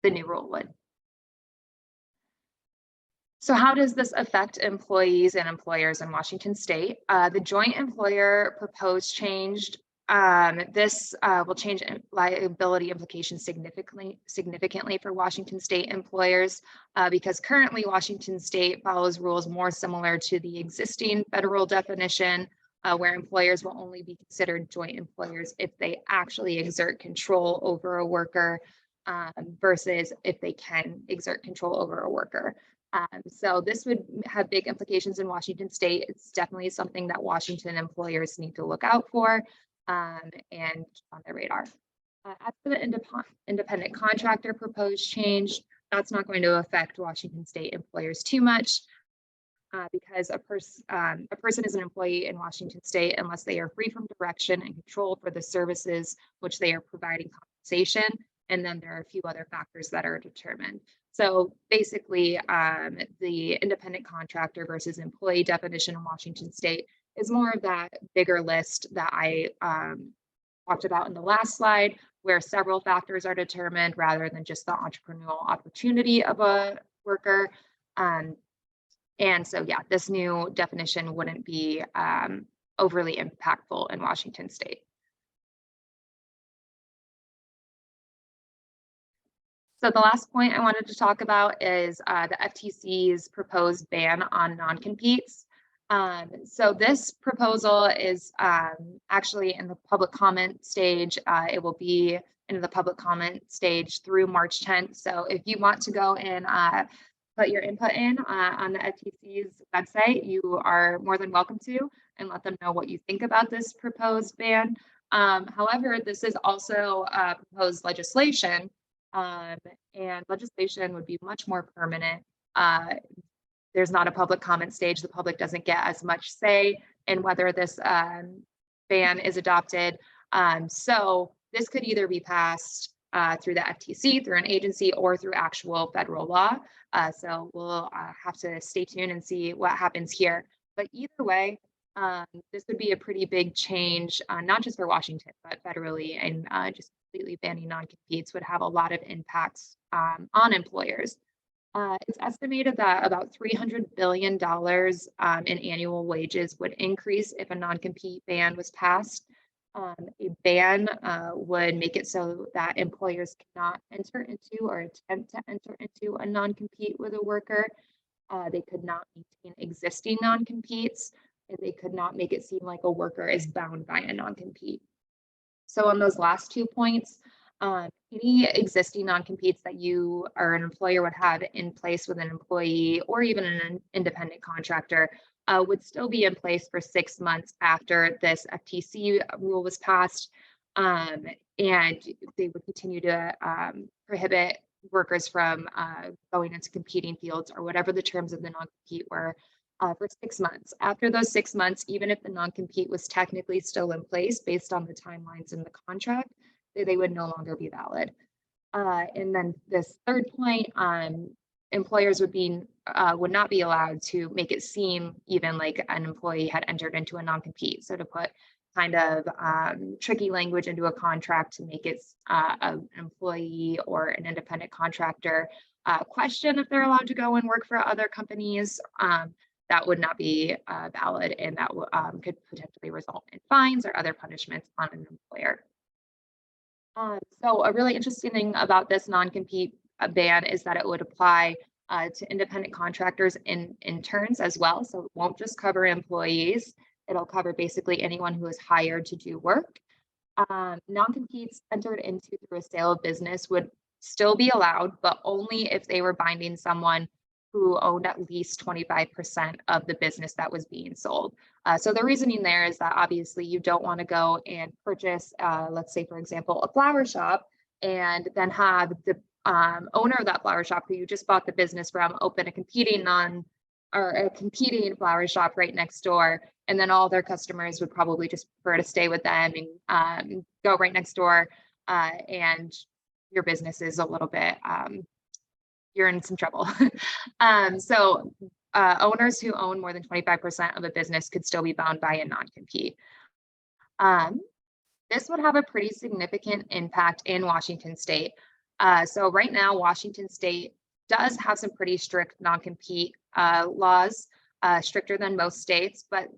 The new rule would. So how does this affect employees and employers in Washington State? The joint employer proposed changed. This will change liability implications significantly for Washington State employers because currently Washington State follows rules more similar to the existing federal definition where employers will only be considered joint employers if they actually exert control over a worker versus if they can exert control over a worker. So this would have big implications in Washington State. It's definitely something that Washington employers need to look out for and on their radar. As for the independent contractor proposed change, that's not going to affect Washington State employers too much because a person is an employee in Washington State unless they are free from direction and control for the services which they are providing compensation. And then there are a few other factors that are determined. So basically, the independent contractor versus employee definition in Washington State is more of that bigger list that I talked about in the last slide, where several factors are determined rather than just the entrepreneurial opportunity of a worker. And so, yeah, this new definition wouldn't be overly impactful in Washington State. So the last point I wanted to talk about is the FTC's proposed ban on non-competes. So this proposal is actually in the public comment stage. It will be in the public comment stage through March 10th. So if you want to go and put your input in on the FTC's website, you are more than welcome to, and let them know what you think about this proposed ban. However, this is also proposed legislation. And legislation would be much more permanent there's not a public comment stage. The public doesn't get as much say in whether this ban is adopted. So this could either be passed through the FTC, through an agency, or through actual federal law. So we'll have to stay tuned and see what happens here. But either way, this would be a pretty big change, not just for Washington, but federally, and just completely banning non-competes would have a lot of impacts on employers. It's estimated that about $300 billion in annual wages would increase if a non-compete ban was passed. A ban would make it so that employers cannot enter into or attempt to enter into a non-compete with a worker. They could not maintain existing non-competes, and they could not make it seem like a worker is bound by a non-compete. So on those last 2 points, any existing non-competes that you or an employer would have in place with an employee or even an independent contractor would still be in place for 6 months after this FTC rule was passed. And they would continue to prohibit workers from going into competing fields or whatever the terms of the non-compete were for 6 months. After those 6 months, even if the non-compete was technically still in place based on the timelines in the contract, they would no longer be valid. And then this third point, employers would not be allowed to make it seem even like an employee had entered into a non-compete. So to put kind of tricky language into a contract to make it an employee or an independent contractor question if they're allowed to go and work for other companies, that would not be valid, and that could potentially result in fines or other punishments on an employer. So a really interesting thing about this non-compete ban is that it would apply to independent contractors and interns as well. So it won't just cover employees. It'll cover basically anyone who is hired to do work. Non-competes entered into through a sale of business would still be allowed, but only if they were binding someone who owned at least 25% of the business that was being sold. So the reasoning there is that obviously you don't want to go and purchase, let's say, for example, a flower shop, and then have the owner of that flower shop who you just bought the business from open a competing flower shop right next door, and then all their customers would probably just prefer to stay with them and go right next door, and your business is a little bit you're in some trouble. So owners who own more than 25% of a business could still be bound by a non-compete. This would have a pretty significant impact in Washington state. So right now, Washington state does have some pretty strict non-compete laws, stricter than most states, but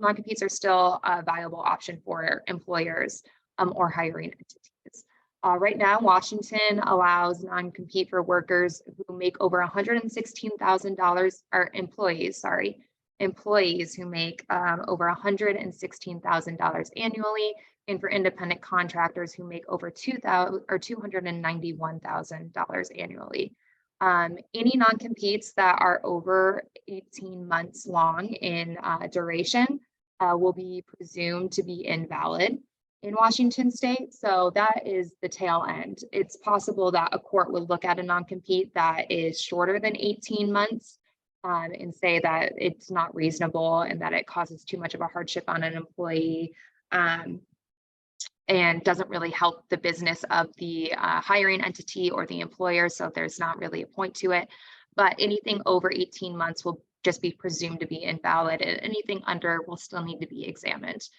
non-competes are still a viable option for employers or hiring entities. Right now, Washington allows non-compete for workers who make over $116,000, or employees who make over $116,000 annually, and for independent contractors who make over $291,000 annually. Any non-competes that are over 18 months long in duration will be presumed to be invalid in Washington state. So that is the tail end. It's possible that a court would look at a non-compete that is shorter than 18 months and say that it's not reasonable and that it causes too much of a hardship on an employee and doesn't really help the business of the hiring entity or the employer. So there's not really a point to it. But anything over 18 months will just be presumed to be invalid, and anything under will still need to be examined.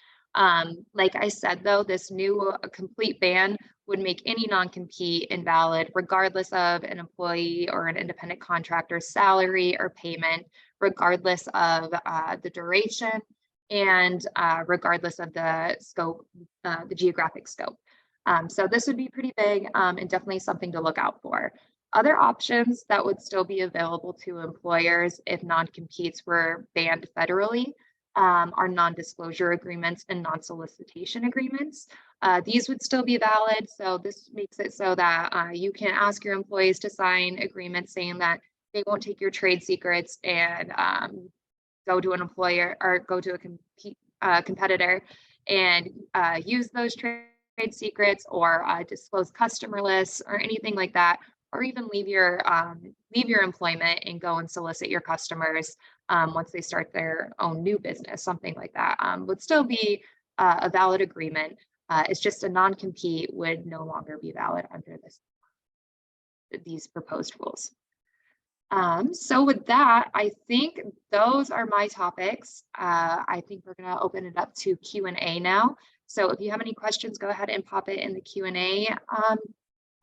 Like I said, though, this new complete ban would make any non-compete invalid, regardless of an employee or an independent contractor's salary or payment, regardless of the duration, and regardless of the scope, the geographic scope. So this would be pretty big and definitely something to look out for. Other options that would still be available to employers if non-competes were banned federally are non-disclosure agreements and non-solicitation agreements. These would still be valid. So this makes it so that you can ask your employees to sign agreements saying that they won't take your trade secrets and go to an employer or go to a competitor and use those trade secrets or disclose customer lists or anything like that, or even leave your employment and go and solicit your customers once they start their own new business, something like that, would still be a valid agreement. It's just a non-compete would no longer be valid under these proposed rules. So with that, I think those are my topics. I think we're going to open it up to Q&A now. So if you have any questions, go ahead and pop it in the Q&A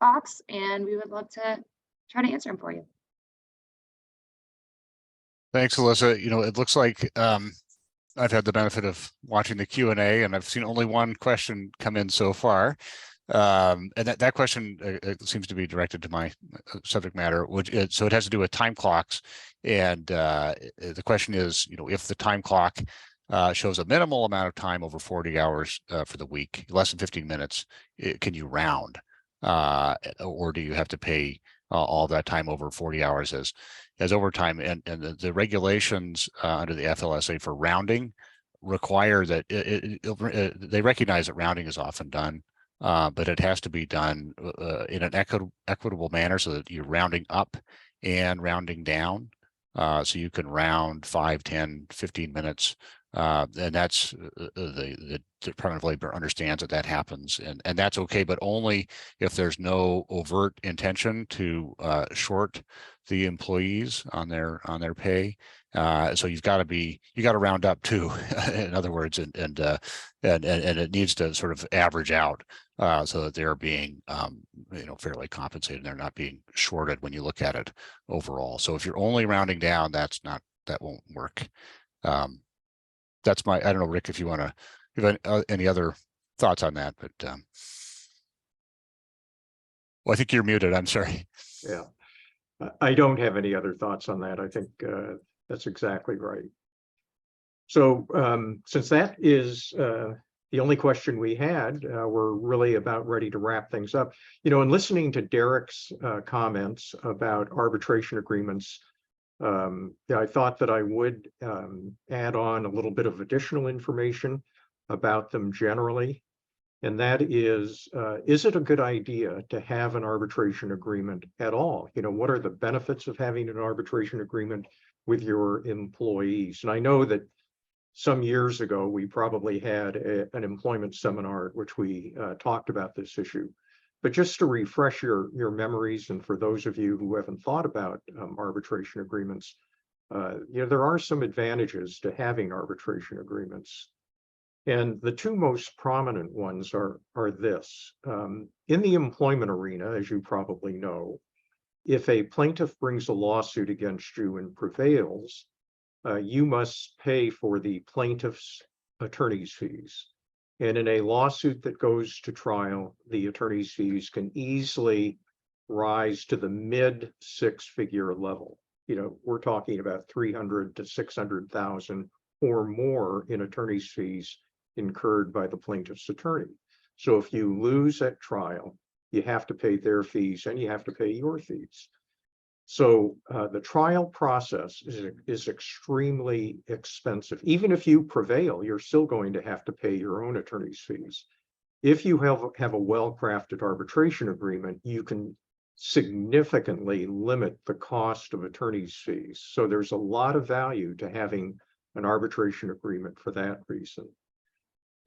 box, and we would love to try to answer them for you. Thanks, Alyssa. You know, it looks like I've had the benefit of watching the Q&A, and I've seen only one question come in so far. And that question seems to be directed to my subject matter, so it has to do with time clocks. And the question is, you know, if the time clock shows a minimal amount of time over 40 hours for the week, less than 15 minutes, can you round? Or do you have to pay all that time over 40 hours as overtime? And the regulations under the FLSA for rounding require that they recognize that rounding is often done, but it has to be done in an equitable manner so that you're rounding up and rounding down. So you can round 5, 10, 15 minutes. And that's the Department of Labor understands that happens, and that's okay, but only if there's no overt intention to short the employees on their pay. So you got to round up too, in other words, and it needs to sort of average out so that they're being fairly compensated. They're not being shorted when you look at it overall. So if you're only rounding down, that won't work. That's I don't know, Rick, if you want to give any other thoughts on that, but well, I think you're muted. I'm sorry. Yeah, I don't have any other thoughts on that. I think that's exactly right. So since that is the only question we had, we're really about ready to wrap things up. You know, in listening to Derek's comments about arbitration agreements, yeah, I thought that I would add on a little bit of additional information about them generally. And that is it a good idea to have an arbitration agreement at all? You know, what are the benefits of having an arbitration agreement with your employees? And I know that some years ago, we probably had an employment seminar at which we talked about this issue. But just to refresh your memories, and for those of you who haven't thought about arbitration agreements, there are some advantages to having arbitration agreements. And the two most prominent ones are this. In the employment arena, as you probably know, if a plaintiff brings a lawsuit against you and prevails, you must pay for the plaintiff's attorney's fees. And in a lawsuit that goes to trial, the attorney's fees can easily rise to the mid six-figure level. You know, we're talking about 300 to 600,000 or more in attorney's fees incurred by the plaintiff's attorney. So if you lose at trial, you have to pay their fees and you have to pay your fees. So the trial process is extremely expensive. Even if you prevail, you're still going to have to pay your own attorney's fees. If you have a well-crafted arbitration agreement, you can significantly limit the cost of attorney's fees. So there's a lot of value to having an arbitration agreement for that reason.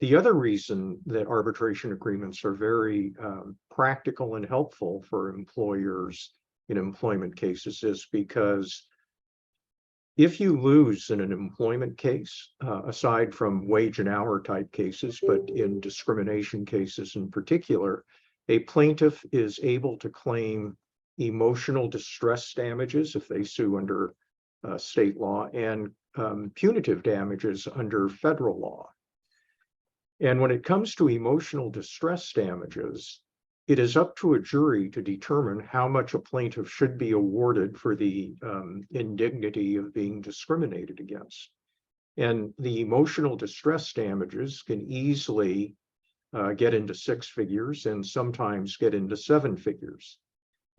The other reason that arbitration agreements are very practical and helpful for employers in employment cases is because if you lose in an employment case, aside from wage and hour type cases, but in discrimination cases in particular, a plaintiff is able to claim emotional distress damages if they sue under state law, and punitive damages under federal law. And when it comes to emotional distress damages, it is up to a jury to determine how much a plaintiff should be awarded for the indignity of being discriminated against. And the emotional distress damages can easily get into six figures and sometimes get into seven figures.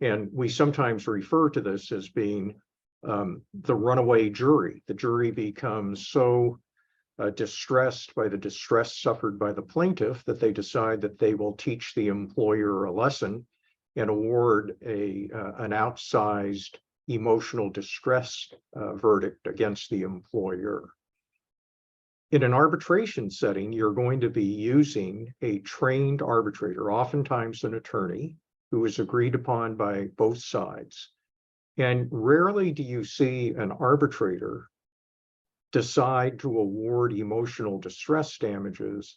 And we sometimes refer to this as being the runaway jury. The jury becomes so distressed by the distress suffered by the plaintiff that they decide that they will teach the employer a lesson and award an outsized emotional distress verdict against the employer. In an arbitration setting, you're going to be using a trained arbitrator, oftentimes an attorney, who is agreed upon by both sides. And rarely do you see an arbitrator decide to award emotional distress damages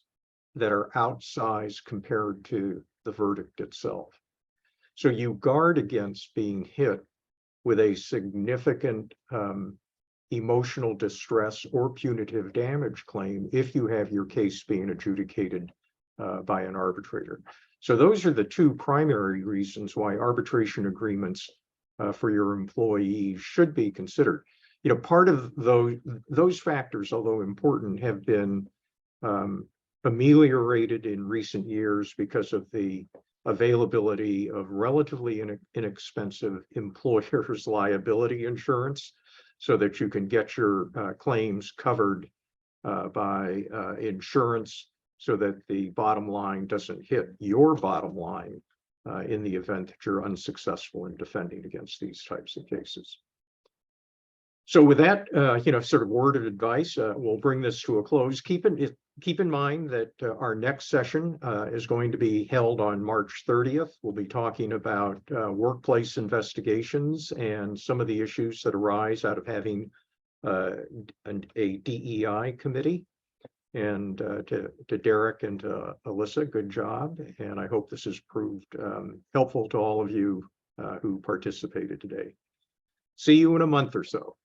that are outsized compared to the verdict itself. So you guard against being hit with a significant emotional distress or punitive damage claim if you have your case being adjudicated by an arbitrator. So those are the two primary reasons why arbitration agreements for your employees should be considered. You know, part of those factors, although important, have been ameliorated in recent years because of the availability of relatively inexpensive employer's liability insurance, so that you can get your claims covered by insurance, so that the bottom line doesn't hit your bottom line in the event that you're unsuccessful in defending against these types of cases. So with that, sort of word of advice, we'll bring this to a close. Keep in mind that our next session is going to be held on March 30th. We'll be talking about workplace investigations and some of the issues that arise out of having a DEI committee. And to Derek and to Alyssa, good job. And I hope this has proved helpful to all of you who participated today. See you in a month or so.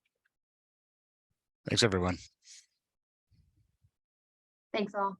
Thanks, everyone. Thanks all.